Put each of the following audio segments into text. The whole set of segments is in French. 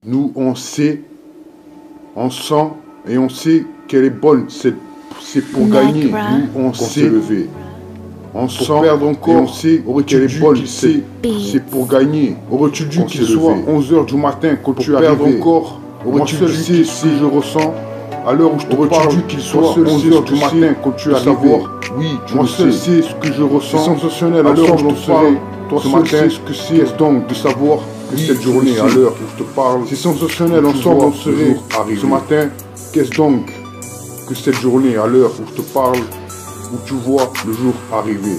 Nous, on sait, on sent et on sait qu'elle est bonne. C'est pour gagner. Nous, on sait lever. On sent perdre encore. Et on sait qu'elle est bonne. C'est pour gagner. Aurais-tu dû qu'il soit 11 h du matin quand tu arrives encore? Moi seul sais ce que je ressens. À l'heure où je te parle, qu'il soit 11 h du matin quand tu arrives. Oui, moi seul sais ce que je ressens. C'est sensationnel. À l'heure où je te parle, toi ce matin, ce que c'est donc de savoir que cette journée, à l'heure où je te parle, c'est sensationnel. Ensemble, on serait arrivé. Ce matin, qu'est-ce donc que cette journée, à l'heure où je te parle, où tu vois le jour arriver?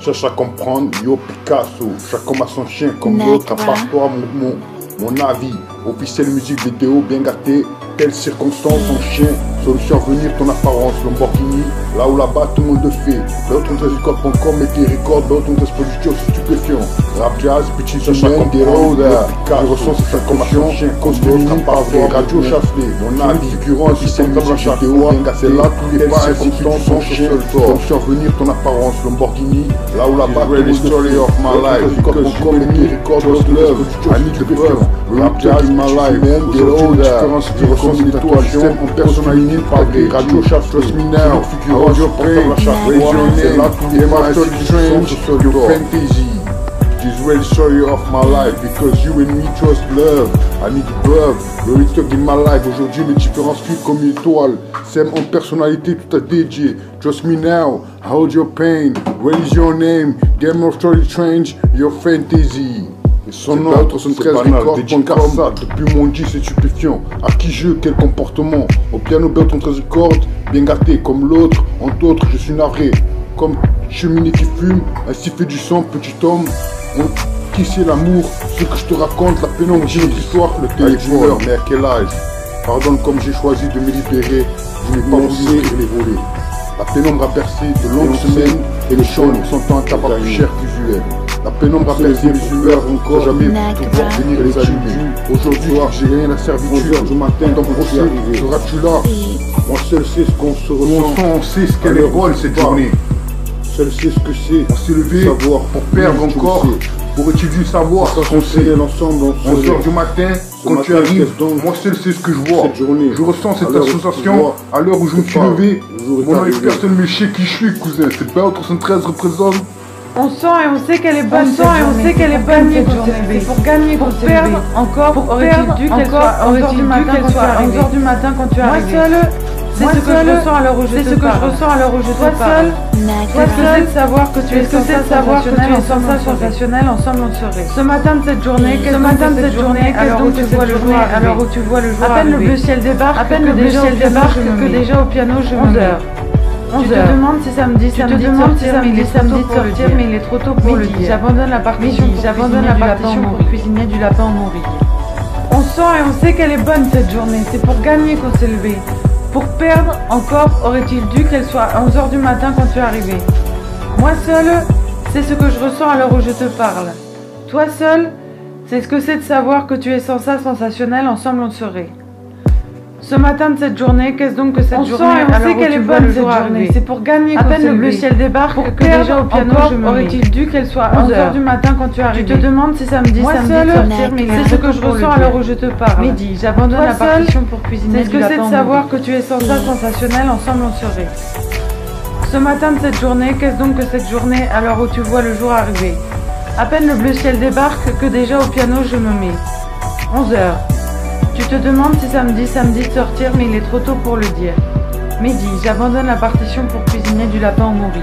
Cherche à comprendre, yo Picasso, chaque homme a son chien comme l'autre, à part toi, mon avis. Officiel musique vidéo bien gâté, telle circonstance, son chien, solution à venir, ton apparence, Lamborghini, là ou là-bas tout le monde le fait. L'autre on records.com et tes records, l'autre on disposition stupéfiant. Rap jazz, petit humain, des roads, je ressens cette inconscient, chien, cause de l'autre, pas vrai, radio chafflé, mon avis, figurant, officiel musique vidéo bien gâté, là tous les pas, circonstances, son chien, solution à venir, ton apparence, Lamborghini, là ou là-bas, tout le monde le fait. Of my life, records.com et tes records, just love, I need the preuve, rap jazz, my life, aujourd'hui tu ressens une étoile, en personnalité, pas vrai, radio chaff, trust me now, figurant, your pain, c'est là tous les pas, strange, your fantasy. This real story of my life, because you and me trust love. I need love, le return in my life. Aujourd'hui, les différences filent comme une étoile. Same en personnalité, tout à dédié. Trust me now, I hold your pain. What is your name? Game of story strange, your fantasy. Et son nom, 73 records.com. Depuis mon dit, c'est stupéfiant. À qui jeu, quel comportement? Au piano, belt 13 records, bien gâté comme l'autre. Entre autres, je suis navré. Comme cheminée qui fume, ainsi fait du sang, petit homme. Qui c'est l'amour? Ce que je te raconte, la pénombre de notre histoire, le téléphone. Mais à quel âge? Pardonne comme j'ai choisi de me libérer. Je n'ai pas voulu ouvrir les volets. La pénombre a bercé de longues semaines et le chant sentant un tabac plus cher qu'usuel. La pénombre a bercé les humeurs encore, jamais pu pouvoir venir les allumer. Aujourd'hui, j'ai gagné la servitude. 11 h du matin, dans mon procès, seras-tu là? Moi seul sais ce qu'on se ressent. On sait ce qu'elle est bonne cette journée. Seul sait ce que c'est. On s'est levé savoir pour perdre encore. Pourrais-tu dû savoir ce qu'on sait l'ensemble 11 h du matin, quand tu arrives, moi seul sais ce que je vois. Cette journée, je ressens cette association à l'heure où je me suis levé. Mon nom est personne ne sait qui je suis, cousin. C'est pas 73 représente. On sent et on sait qu'elle est bonne, c'est pour gagner, pour perdre encore, aurait-il dû qu'elle soit 11 h du matin quand tu arrives. Moi seul, c'est ce que je ressens à l'heure où je te parle. Toi seul, de savoir que tu es sensationnel, ensemble on serait. Ce matin de cette journée, à l'heure où tu vois le jour, à peine le bleu ciel débarque, que déjà au piano je me mets. 11 h. Tu te demandes si samedi de sortir, mais il est trop tôt pour le dire. J'abandonne la partition pour cuisiner du lapin au morille. On sent et on sait qu'elle est bonne cette journée, c'est pour gagner qu'on s'est levé. Pour perdre encore, aurait-il dû qu'elle soit 11 h du matin quand tu es arrivé. Moi seul, c'est ce que je ressens à l'heure où je te parle. Toi seul, c'est ce que c'est de savoir que tu es sensationnel, ensemble on serait. Ce matin de cette journée, qu'est-ce donc que cette journée? On sait qu'elle est bonne cette journée, c'est pour gagner. À peine le bleu ciel débarque, que déjà au piano je me aurait-il dû qu'elle soit 11 h du matin quand tu arrives. Tu te demandes si samedi de sortir, mais c'est ce que je ressens à l'heure où je te parle. Midi, j'abandonne la partition pour cuisiner du lapin. C'est ce que c'est de savoir que tu es sensationnel, ensemble on serait. Ce matin de cette journée, qu'est-ce donc que cette journée à l'heure où tu vois le jour arriver? À peine le bleu ciel débarque, que déjà au piano je me mets. 11 h. Tu te demandes si samedi de sortir, mais il est trop tôt pour le dire. Midi, j'abandonne la partition pour cuisiner du lapin au morille.